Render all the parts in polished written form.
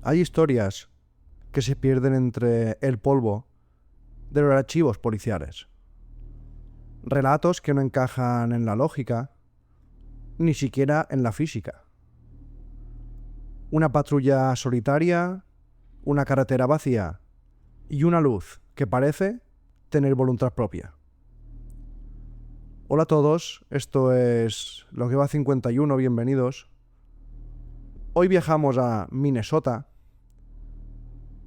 Hay historias que se pierden entre el polvo de los archivos policiales. Relatos que no encajan en la lógica, ni siquiera en la física. Una patrulla solitaria, una carretera vacía y una luz que parece tener voluntad propia. Hola a todos, esto es Lo que va 51, bienvenidos. Hoy viajamos a Minnesota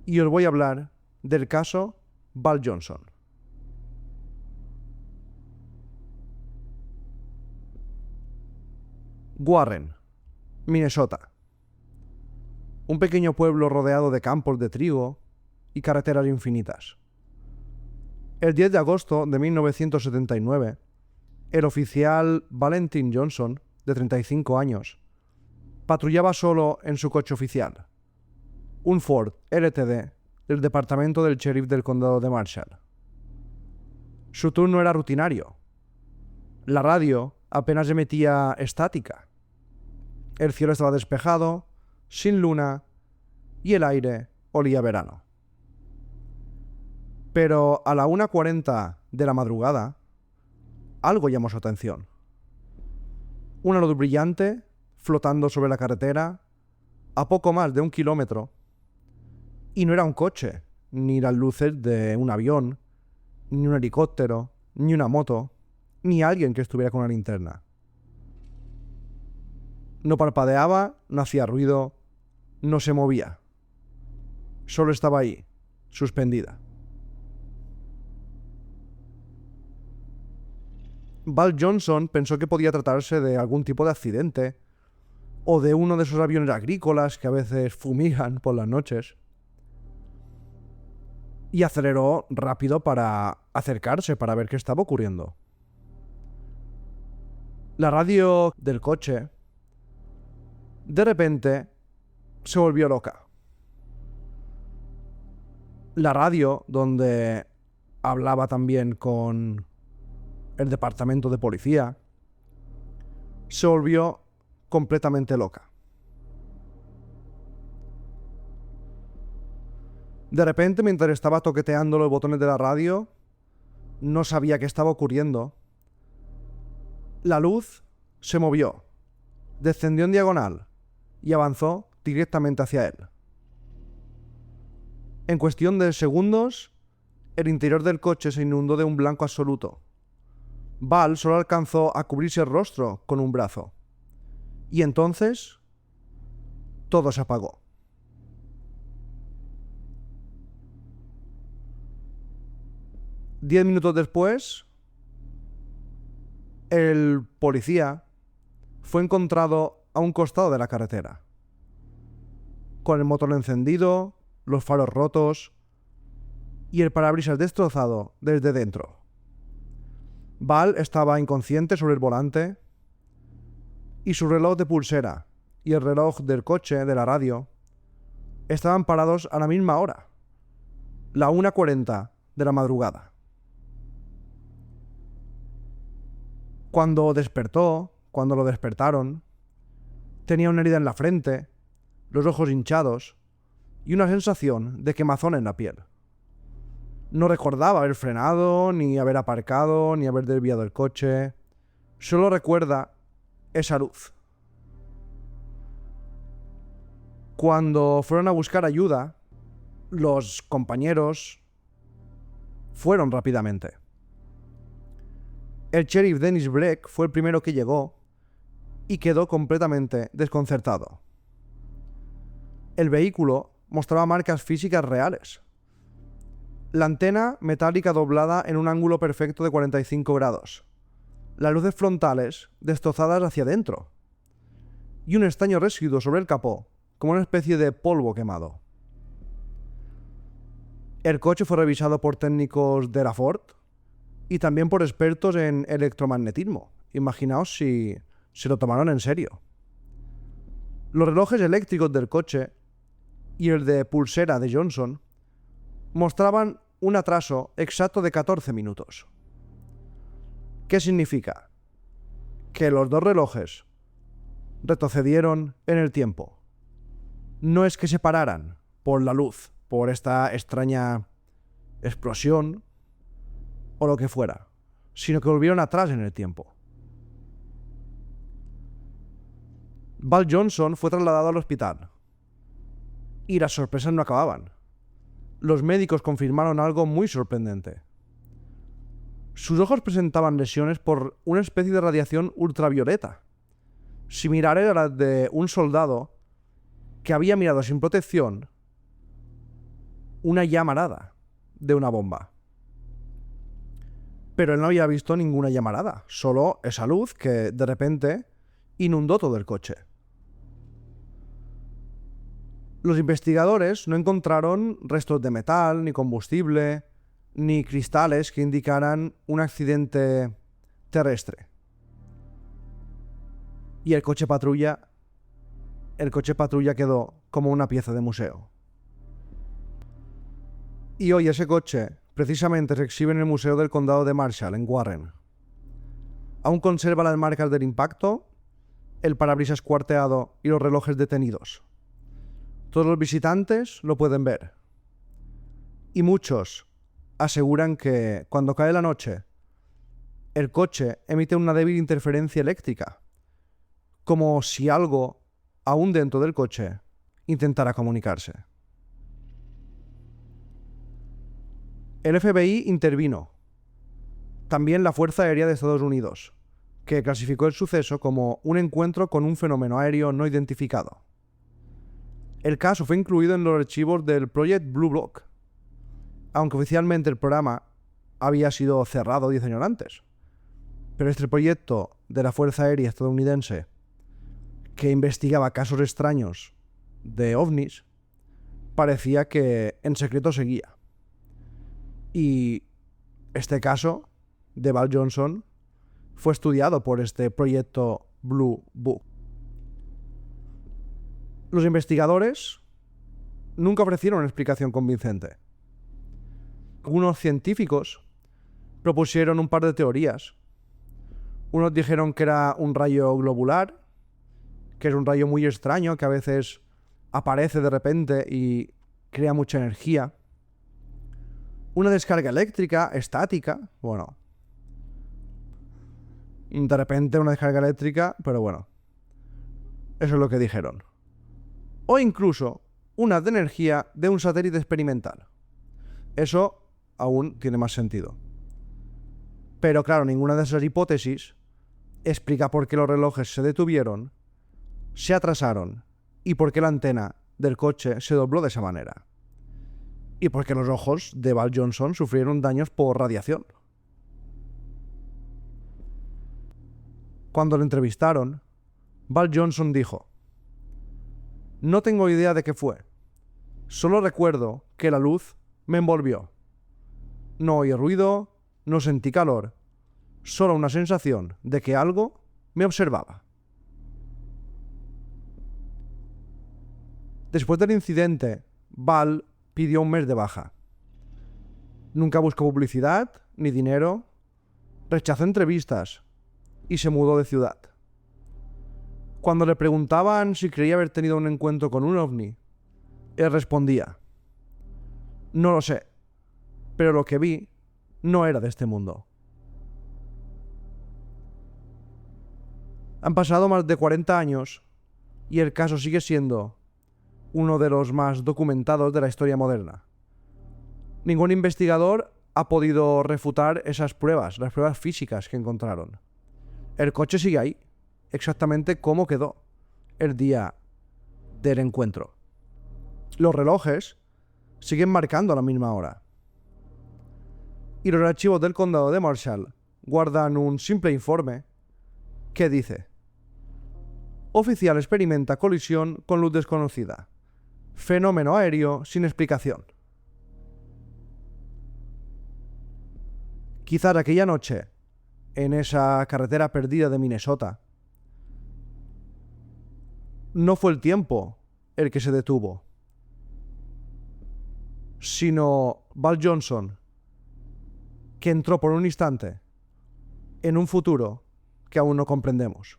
y os voy a hablar del caso Val Johnson. Warren, Minnesota. Un pequeño pueblo rodeado de campos de trigo y carreteras infinitas. El 10 de agosto de 1979, el oficial Valentin Johnson, de 35 años, patrullaba solo en su coche oficial, un Ford LTD del departamento del sheriff del condado de Marshall. Su turno era rutinario. La radio apenas emitía estática. El cielo estaba despejado, sin luna, y el aire olía a verano. Pero a la 1:40 de la madrugada, algo llamó su atención. Una luz brillante flotando sobre la carretera a poco más de 1 kilómetro, y no era un coche, ni las luces de un avión, ni un helicóptero, ni una moto, ni alguien que estuviera con una linterna. No parpadeaba, no hacía ruido, no se movía. Solo estaba ahí, suspendida. Val Johnson pensó que podía tratarse de algún tipo de accidente o de uno de esos aviones agrícolas que a veces fumigan por las noches, y aceleró rápido para acercarse para ver qué estaba ocurriendo. La radio del coche de repente se volvió loca. La radio, donde hablaba también con el departamento de policía, se volvió completamente loca. De repente, mientras estaba toqueteando los botones de la radio, no sabía qué estaba ocurriendo. La luz se movió, descendió en diagonal y avanzó directamente hacia él. En cuestión de segundos, el interior del coche se inundó de un blanco absoluto. Val solo alcanzó a cubrirse el rostro con un brazo. Y entonces, todo se apagó. Diez minutos después, el policía fue encontrado a un costado de la carretera, con el motor encendido, los faros rotos y el parabrisas destrozado desde dentro. Val estaba inconsciente sobre el volante y su reloj de pulsera y el reloj del coche de la radio estaban parados a la misma hora, la 1:40 de la madrugada. Cuando lo despertaron, tenía una herida en la frente, los ojos hinchados y una sensación de quemazón en la piel. No recordaba haber frenado, ni haber aparcado, ni haber desviado el coche. Solo recuerda esa luz. Cuando fueron a buscar ayuda, los compañeros fueron rápidamente. El sheriff Dennis Breck fue el primero que llegó y quedó completamente desconcertado. El vehículo mostraba marcas físicas reales. La antena metálica doblada en un ángulo perfecto de 45 grados. Las luces frontales destrozadas hacia adentro. Y un extraño residuo sobre el capó, como una especie de polvo quemado. El coche fue revisado por técnicos de la Ford y también por expertos en electromagnetismo. Imaginaos si se lo tomaron en serio. Los relojes eléctricos del coche y el de pulsera de Johnson mostraban un atraso exacto de 14 minutos. ¿Qué significa? Que los dos relojes retrocedieron en el tiempo. no es que se pararan por la luz, por esta extraña explosión o lo que fuera, sino que volvieron atrás en el tiempo. Val Johnson fue trasladado al hospital y las sorpresas no acababan. Los médicos confirmaron algo muy sorprendente. Sus ojos presentaban lesiones por una especie de radiación ultravioleta, similar a la de un soldado que había mirado sin protección una llamarada de una bomba. Pero él no había visto ninguna llamarada, solo esa luz que de repente inundó todo el coche. Los investigadores no encontraron restos de metal, ni combustible, ni cristales que indicaran un accidente terrestre. Y el coche patrulla quedó como una pieza de museo. Y hoy ese coche precisamente se exhibe en el Museo del Condado de Marshall, en Warren. Aún conserva las marcas del impacto, el parabrisas cuarteado y los relojes detenidos. Todos los visitantes lo pueden ver. Y muchos aseguran que cuando cae la noche, el coche emite una débil interferencia eléctrica, como si algo, aún dentro del coche, intentara comunicarse. El FBI intervino. También la Fuerza Aérea de Estados Unidos, que clasificó el suceso como un encuentro con un fenómeno aéreo no identificado. El caso fue incluido en los archivos del Project Blue Book, aunque oficialmente el programa había sido cerrado 10 años antes. Pero este proyecto de la Fuerza Aérea estadounidense, que investigaba casos extraños de ovnis, parecía que en secreto seguía. Y este caso de Val Johnson fue estudiado por este proyecto Blue Book. Los investigadores nunca ofrecieron una explicación convincente. Algunos científicos propusieron un par de teorías. Unos dijeron que era un rayo globular, que es un rayo muy extraño que a veces aparece de repente y crea mucha energía. Una descarga eléctrica estática, bueno. De repente una descarga eléctrica, pero bueno. Eso es lo que dijeron. O incluso una de energía de un satélite experimental. Eso aún tiene más sentido. Pero claro, ninguna de esas hipótesis explica por qué los relojes se detuvieron, se atrasaron y por qué la antena del coche se dobló de esa manera. Y por qué los ojos de Val Johnson sufrieron daños por radiación. Cuando lo entrevistaron, Val Johnson dijo: "No tengo idea de qué fue. Solo recuerdo que la luz me envolvió. No oí ruido, no sentí calor, solo una sensación de que algo me observaba". Después del incidente, Val pidió un mes de baja. Nunca buscó publicidad ni dinero, rechazó entrevistas y se mudó de ciudad. Cuando le preguntaban si creía haber tenido un encuentro con un ovni, él respondía: "No lo sé, pero lo que vi no era de este mundo". Han pasado más de 40 años y el caso sigue siendo uno de los más documentados de la historia moderna. Ningún investigador ha podido refutar esas pruebas, las pruebas físicas que encontraron. El coche sigue ahí, exactamente como quedó el día del encuentro. Los relojes siguen marcando a la misma hora. Y los archivos del condado de Marshall guardan un simple informe que dice: "Oficial experimenta colisión con luz desconocida. Fenómeno aéreo sin explicación". Quizás aquella noche, en esa carretera perdida de Minnesota, no fue el tiempo el que se detuvo, sino Val Johnson, que entró por un instante en un futuro que aún no comprendemos.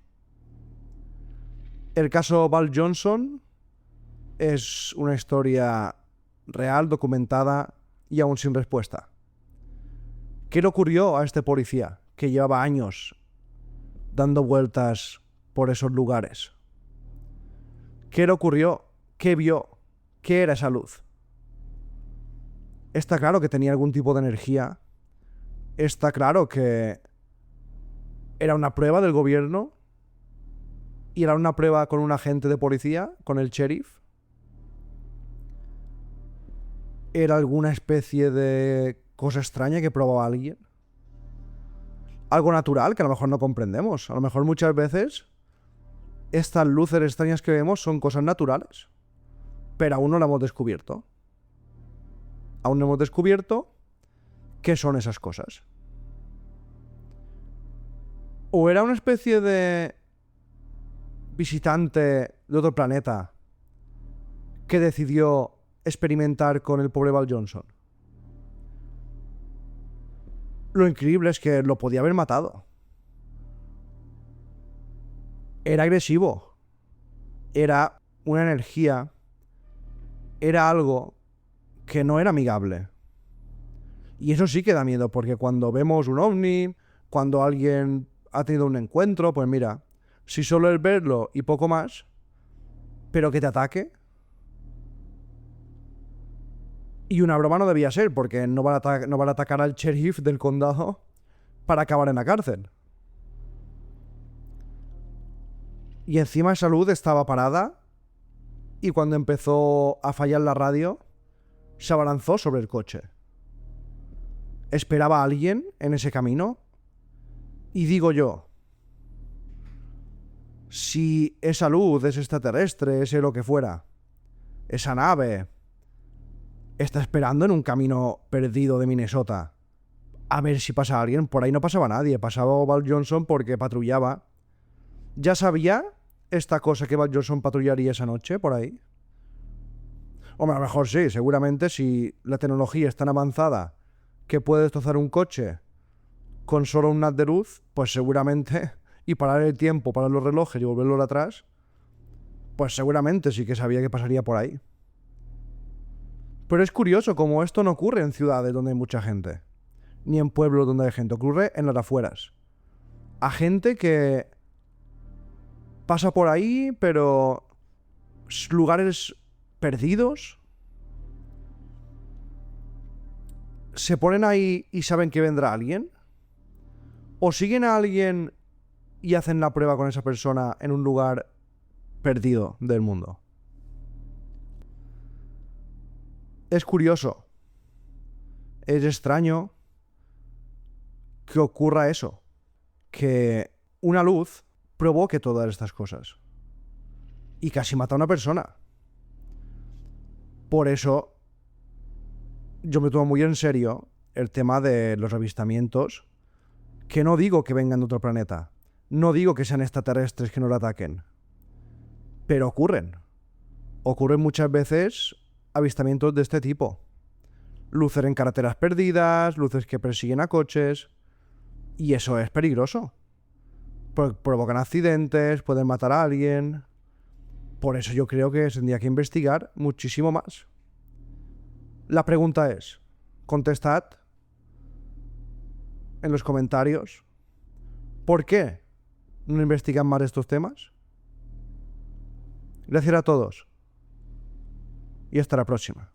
El caso Val Johnson es una historia real, documentada y aún sin respuesta. ¿Qué le ocurrió a este policía que llevaba años dando vueltas por esos lugares? ¿Qué le ocurrió? ¿Qué vio? ¿Qué era esa luz? Está claro que tenía algún tipo de energía. Está claro que era una prueba del gobierno y era una prueba con un agente de policía, con el sheriff. ¿Era alguna especie de cosa extraña que probaba alguien? Algo natural que a lo mejor no comprendemos. A lo mejor muchas veces estas luces extrañas que vemos son cosas naturales, pero aún no la hemos descubierto. Aún no hemos descubierto qué son esas cosas. ¿O era una especie de visitante de otro planeta que decidió experimentar con el pobre Val Johnson? Lo increíble es que lo podía haber matado. Era agresivo. Era una energía. Era algo que no era amigable. Y eso sí que da miedo, porque cuando vemos un ovni, cuando alguien ha tenido un encuentro, pues mira, si solo es verlo y poco más, pero que te ataque. Y una broma no debía ser, porque no van a atacar al sheriff del condado para acabar en la cárcel. Y encima esa luz estaba parada y cuando empezó a fallar la radio, se abalanzó sobre el coche. ¿Esperaba a alguien en ese camino? Y digo yo, si esa luz es extraterrestre, ese lo que fuera, esa nave está esperando en un camino perdido de Minnesota a ver si pasa alguien, por ahí no pasaba nadie, pasaba Val Johnson porque patrullaba. ¿Ya sabía esta cosa que Val Johnson patrullaría esa noche por ahí? Hombre, a lo mejor sí, seguramente si la tecnología es tan avanzada que puede destrozar un coche con solo un haz de luz, pues seguramente, y parar el tiempo, parar los relojes y volverlos atrás, pues seguramente sí que sabía que pasaría por ahí. Pero es curioso como esto no ocurre en ciudades donde hay mucha gente, ni en pueblos donde hay gente, ocurre en las afueras. A gente que pasa por ahí, pero lugares perdidos, se ponen ahí y saben que vendrá alguien, o siguen a alguien y hacen la prueba con esa persona en un lugar perdido del mundo. Es curioso, es extraño que ocurra eso, que una luz provoque todas estas cosas y casi mata a una persona. Por eso yo me tomo muy en serio el tema de los avistamientos, que no digo que vengan de otro planeta, no digo que sean extraterrestres que nos ataquen, pero ocurren. Ocurren muchas veces avistamientos de este tipo. Luces en carreteras perdidas, luces que persiguen a coches, y eso es peligroso. Provocan accidentes, pueden matar a alguien. Por eso yo creo que se tendría que investigar muchísimo más. La pregunta es, contestad en los comentarios, ¿por qué no investigan más estos temas? Gracias a todos y hasta la próxima.